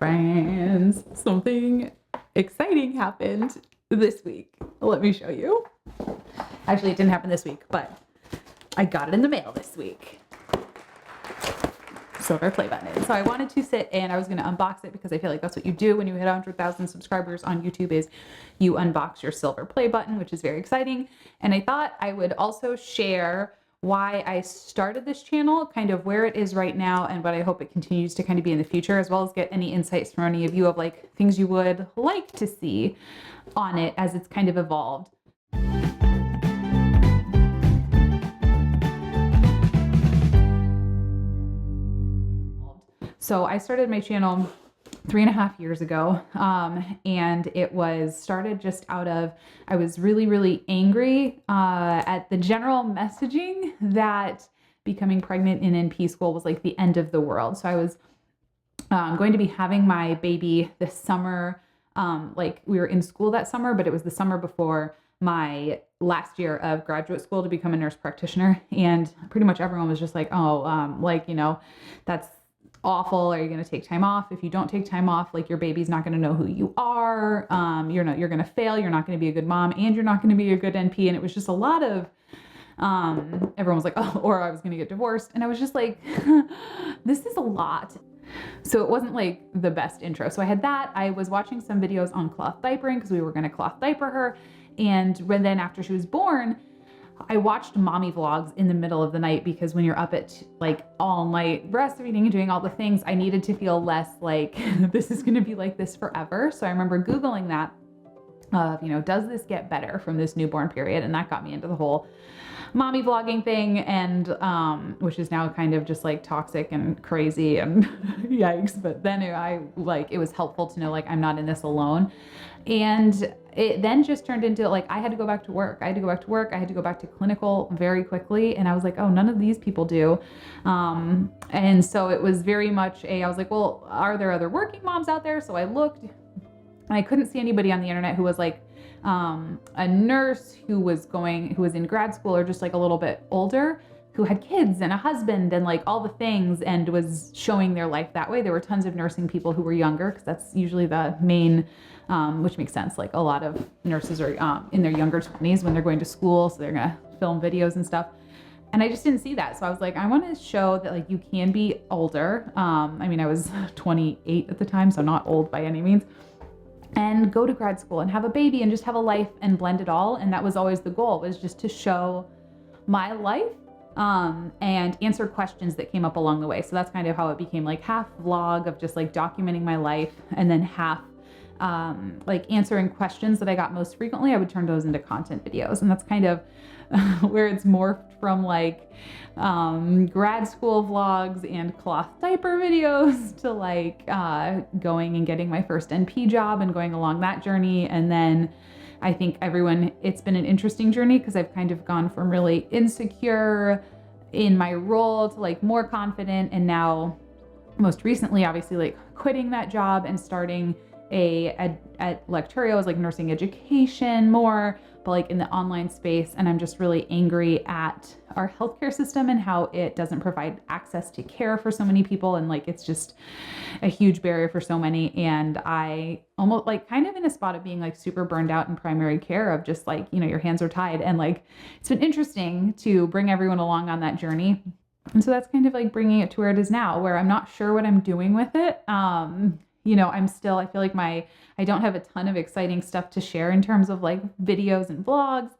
Friends, something exciting happened this week. Let me show you. Actually, it didn't happen this week, but I got it in the mail this week. Silver play button. So I wanted to sit and I was going to unbox it because I feel like that's what you do when you hit 100,000 subscribers on YouTube is you unbox your silver play button, which is very exciting. And I thought I would also share why I started this channel, kind of where it is right now and what I hope it continues to kind of be in the future, as well as get any insights from any of you of like things you would like to see on it as it's kind of evolved. So I started my channel 3.5 years ago. And it was started just out of, I was really, really angry at the general messaging that becoming pregnant in NP school was like the end of the world. So I was going to be having my baby this summer. Like we were in school that summer, but it was the summer before my last year of graduate school to become a nurse practitioner. And pretty much everyone was just like, oh, like, you know, that's awful. Are you going to take time off? If you don't take time off, like your baby's not going to know who you are. You're going to fail. You're not going to be a good mom and you're not going to be a good NP. And it was just a lot of, everyone was like, oh, or I was going to get divorced. And I was just like, this is a lot. So it wasn't like the best intro. So I had that. I was watching some videos on cloth diapering because we were going to cloth diaper her. And then after she was born, I watched mommy vlogs in the middle of the night because when you're up at like all night breastfeeding and doing all the things, I needed to feel less like this is going to be like this forever. So I remember Googling that, you know, does this get better from this newborn period? And that got me into the whole mommy vlogging thing, and which is now kind of just like toxic and crazy and yikes. But then it was helpful to know like I'm not in this alone. And it then just turned into like I had to go back to work. I had to go back to clinical very quickly. And I was like, oh, none of these people do. And so it was very much I was like, well, are there other working moms out there? So I looked and I couldn't see anybody on the internet who was like a nurse who was in grad school or just like a little bit older, who had kids and a husband and like all the things and was showing their life that way. There were tons of nursing people who were younger because that's usually the main, which makes sense. Like a lot of nurses are in their younger 20s when they're going to school. So they're going to film videos and stuff. And I just didn't see that. So I was like, I want to show that like you can be older. I mean, I was 28 at the time, so not old by any means, and go to grad school and have a baby and just have a life and blend it all. And that was always the goal, was just to show my life and answer questions that came up along the way. So that's kind of how it became like half vlog of just like documenting my life, and then half like answering questions that I got most frequently. I would turn those into content videos. And that's kind of where it's morphed from like grad school vlogs and cloth diaper videos to like going and getting my first NP job and going along that journey. And then I think it's been an interesting journey because I've kind of gone from really insecure in my role to like more confident. And now most recently, obviously like quitting that job and starting at Lecturio as like nursing education more, but like in the online space. And I'm just really angry at our healthcare system and how it doesn't provide access to care for so many people. And like, it's just a huge barrier for so many. And I almost like kind of in a spot of being like super burned out in primary care of just like, you know, your hands are tied. And like, it's been interesting to bring everyone along on that journey. And so that's kind of like bringing it to where it is now, where I'm not sure what I'm doing with it. You know, I feel like I don't have a ton of exciting stuff to share in terms of like videos and vlogs,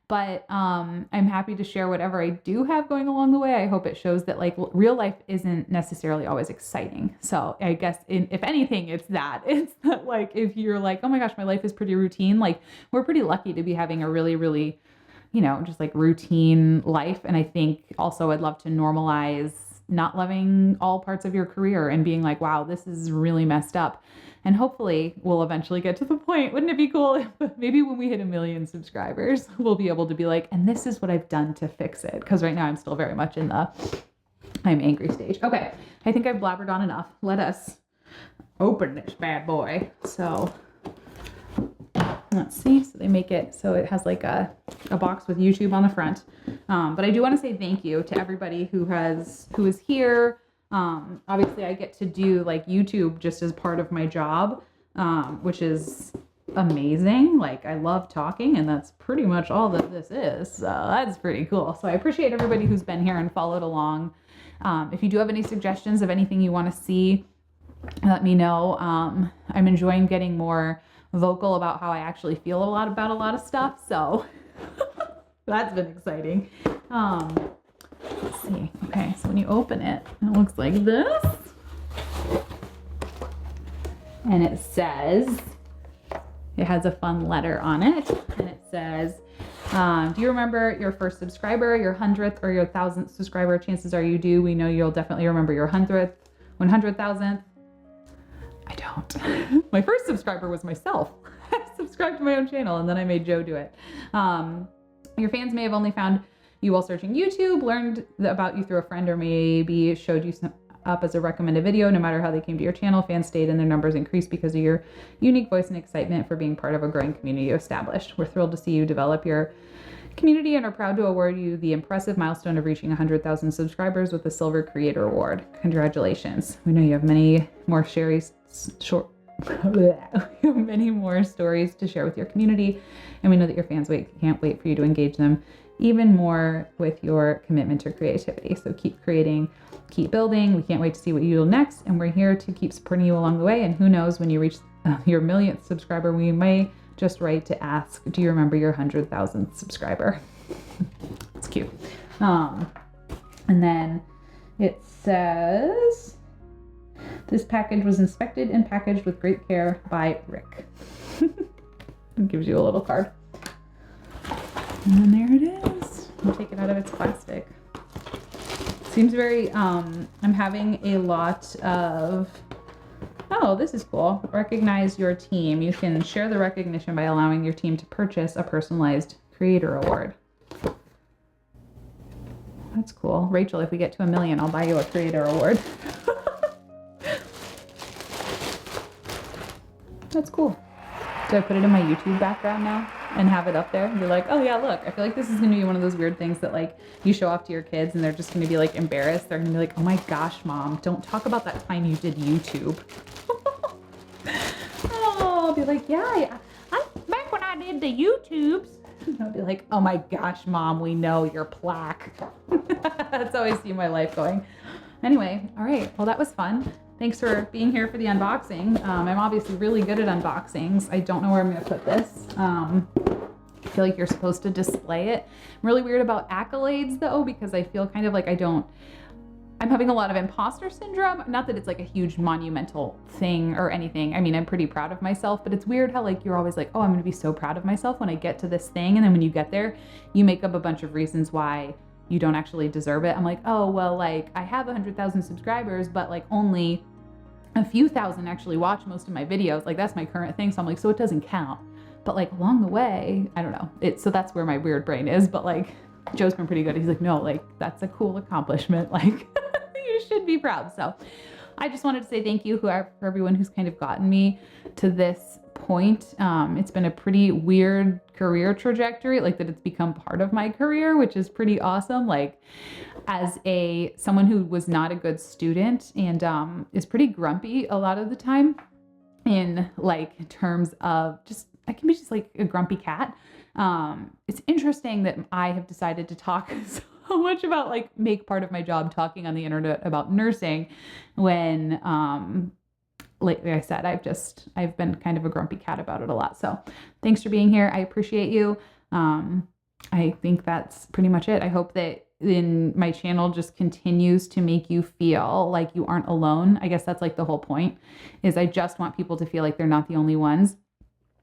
but I'm happy to share whatever I do have going along the way. I hope it shows that like real life isn't necessarily always exciting. So I guess if anything, it's that like, if you're like, oh my gosh, my life is pretty routine, like we're pretty lucky to be having a really, really, you know, just like routine life. And I think also I'd love to normalize not loving all parts of your career and being like, wow, this is really messed up. And hopefully we'll eventually get to the point. Wouldn't it be cool if maybe when we hit 1 million subscribers, we'll be able to be like, and this is what I've done to fix it. Because right now I'm still very much in the I'm angry stage. Okay, I think I've blabbered on enough. Let us open this bad boy. So let's see. So they make it so it has like a box with YouTube on the front. But I do want to say thank you to everybody who is here Obviously I get to do like YouTube just as part of my job, which is amazing. Like I love talking, and that's pretty much all that this is. So that's pretty cool. So I appreciate everybody who's been here and followed along. If you do have any suggestions of anything you want to see, let me know. I'm enjoying getting more vocal about how I actually feel about a lot of stuff. So that's been exciting. Let's see. Okay, so when you open it, it looks like this. And it says, it has a fun letter on it. And it says, do you remember your first subscriber, your 100th, or your 1,000th subscriber? Chances are you do. We know you'll definitely remember your 100th, 100,000th. I don't. My first subscriber was myself. I subscribed to my own channel, and then I made Joe do it. Your fans may have only found you while searching YouTube, learned about you through a friend, or maybe showed you up as a recommended video. No matter how they came to your channel, fans stayed and their numbers increased because of your unique voice and excitement for being part of a growing community you established. We're thrilled to see you develop your community and are proud to award you the impressive milestone of reaching 100,000 subscribers with the Silver Creator Award. Congratulations. We know you have many more many more stories to share with your community, and we know that your fans can't wait for you to engage them even more with your commitment to creativity. So keep creating, keep building. We can't wait to see what you do next, and we're here to keep supporting you along the way. And who knows, when you reach your 1,000,000th subscriber, we may just write to ask, do you remember your 100,000th subscriber? It's cute. And then it says, this package was inspected and packaged with great care by Rick. It gives you a little card. And there it is. I'll take it out of its plastic. Seems very, I'm having a lot of, oh, this is cool. Recognize your team. You can share the recognition by allowing your team to purchase a personalized creator award. That's cool. Rachel, if we get to 1,000,000, I'll buy you a creator award. That's cool. Do I put it in my YouTube background now and have it up there and be like, oh yeah, look, I feel like this is going to be one of those weird things that like you show off to your kids and they're just going to be like embarrassed. They're going to be like, oh my gosh, mom, don't talk about that time you did YouTube. Oh, I'll be like, yeah, I back when I did the YouTubes. I'll be like, oh my gosh, mom, we know your plaque. That's how I see my life going. Anyway, all right. Well, that was fun. Thanks for being here for the unboxing. I'm obviously really good at unboxings. I don't know where I'm going to put this. I feel like you're supposed to display it. I'm really weird about accolades though, because I feel kind of like I'm having a lot of imposter syndrome. Not that it's like a huge monumental thing or anything. I mean, I'm pretty proud of myself, but it's weird how like you're always like, oh, I'm going to be so proud of myself when I get to this thing. And then when you get there, you make up a bunch of reasons why you don't actually deserve it. I'm like, oh, well, like I have 100,000 subscribers, but like only a few thousand actually watch most of my videos. Like that's my current thing. So I'm like, so it doesn't count. But like along the way, I don't know. So that's where my weird brain is. But like Joe's been pretty good. He's like, no, like that's a cool accomplishment. Like you should be proud. So I just wanted to say thank you for everyone who's kind of gotten me to this point. It's been a pretty weird career trajectory, like that it's become part of my career, which is pretty awesome. Like as someone who was not a good student and is pretty grumpy a lot of the time in like terms of I can be just like a grumpy cat. It's interesting that I have decided to talk so much about like make part of my job talking on the internet about nursing when like I said, I've been kind of a grumpy cat about it a lot. So thanks for being here. I appreciate you. I think that's pretty much it. I hope that my channel just continues to make you feel like you aren't alone. I guess that's like the whole point is I just want people to feel like they're not the only ones.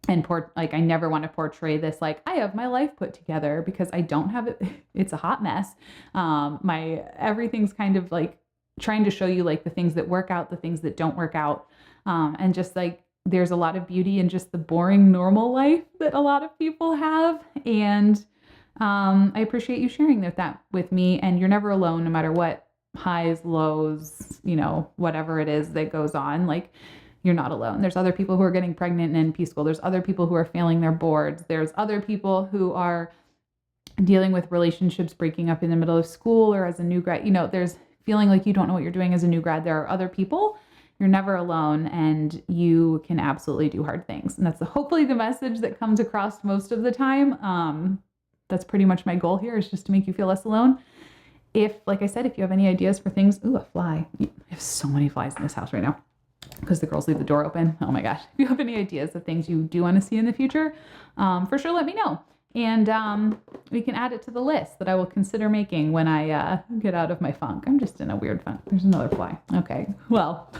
And like, I never want to portray this like I have my life put together, because I don't have it. It's a hot mess. Everything's kind of like trying to show you like the things that work out, the things that don't work out. And just like, there's a lot of beauty in just the boring, normal life that a lot of people have. And I appreciate you sharing that with me. And you're never alone, no matter what highs, lows, whatever it is that goes on. Like, you're not alone. There's other people who are getting pregnant in NP school. There's other people who are failing their boards. There's other people who are dealing with relationships breaking up in the middle of school or as a new grad. There's feeling like you don't know what you're doing as a new grad, there are other people. You're never alone, and you can absolutely do hard things. And that's hopefully the message that comes across most of the time. That's pretty much my goal here, is just to make you feel less alone. If, like I said, if you have any ideas for things, ooh, a fly. I have so many flies in this house right now because the girls leave the door open. Oh my gosh. If you have any ideas of things you do want to see in the future, for sure let me know. And we can add it to the list that I will consider making when I get out of my funk. I'm just in a weird funk. There's another fly. Okay, well,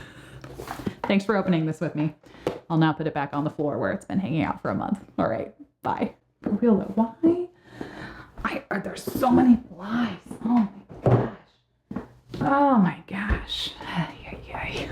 thanks for opening this with me. I'll now put it back on the floor where it's been hanging out for a month. All right, bye. For real though, why? There's so many flies. Oh my gosh. Oh my gosh. Ay, ay, ay.